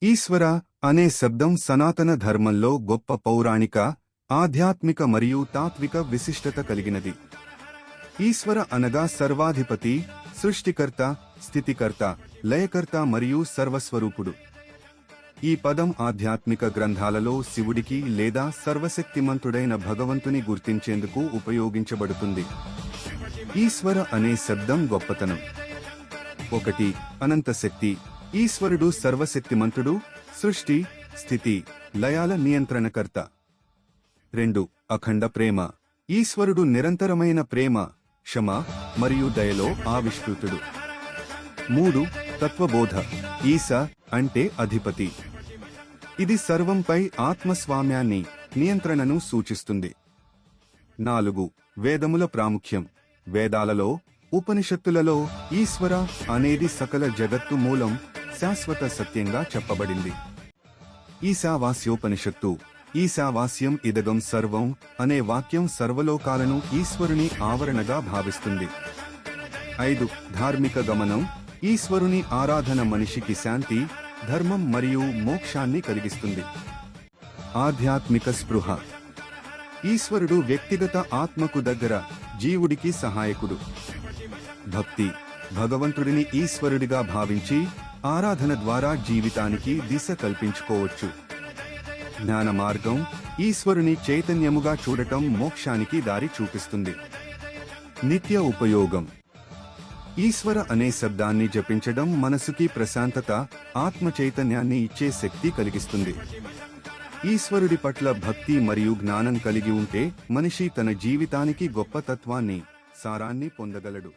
ఈశ్వర అనే శబ్దం సనాతన ధర్మంలో గొప్ప పౌరాణిక, ఆధ్యాత్మిక మరియు తాత్విక విశిష్టత కలిగినది. ఈశ్వర అనగా సర్వాధిపతి, సృష్టికర్త, స్థితికర్త, లయకర్త మరియు సర్వస్వరూపుడు. ఈ పదం ఆధ్యాత్మిక గ్రంథాలలో శివుడికి లేదా సర్వశక్తిమంతుడైన భగవంతుని గుర్తించేందుకు ఉపయోగించబడుతుంది. ఈశ్వర అనే శబ్దం గొప్పతనం. 1. అనంత శక్తి. ఈశ్వరుడు సర్వశక్తిమంతుడు, సృష్టి, స్థితి, లయాల నియంత్రణకర్త. 2. అఖండ ప్రేమ. ఈశ్వరుడు నిరంతరమైన ప్రేమ, క్షమ మరియు దయలో ఆవిష్కృతుడు. 3. తత్వబోధ. ఈశ అంటే అధిపతి. ఇది సర్వంపై ఆత్మస్వామ్యాన్ని, నియంత్రణను సూచిస్తుంది. 4. వేదముల ప్రాముఖ్యం. వేదాలలో, ఉపనిషత్తులలో ఈశ్వర అనేది సకల జగత్తు మూలం, శాశ్వత సత్యంగా చెప్పబడింది. ఈశావాస్యోపనిషత్తు. ఈశావాస్యం ఇదగం సర్వం అనే వాక్యం సర్వలోకాలను ఈశ్వరుని ఆవరణగా భావిస్తుంది. 5. ధార్మిక గమనం. ఈశ్వరుని ఆరాధన మనిషికి శాంతి, ధర్మం మరియు మోక్షాన్ని కలిగిస్తుంది. ఆధ్యాత్మిక స్పృహ. ఈశ్వరుడు వ్యక్తిగత ఆత్మకు దగ్గర, జీవుడికి సహాయకుడు. భక్తి. భగవంతుడిని ఈశ్వరుడిగా భావించి ఆరాధన ద్వారా జీవితానికి దిశ కల్పించుకోవచ్చు. జ్ఞాన మార్గం. ఈశ్వరుని చైతన్యముగా చూడటం మోక్షానికి దారి చూపిస్తుంది. నిత్య ఉపయోగం. ఈశ్వర అనే శబ్దాన్ని జపించడం మనసుకి ప్రశాంతత, ఆత్మ చైతన్యాన్ని ఇచ్చే శక్తి కలిగిస్తుంది. ఈశ్వరుడి పట్ల భక్తి మరియు జ్ఞానం కలిగి ఉంటే మనిషి తన జీవితానికి గొప్ప తత్వాన్ని, సారాన్ని పొందగలడు.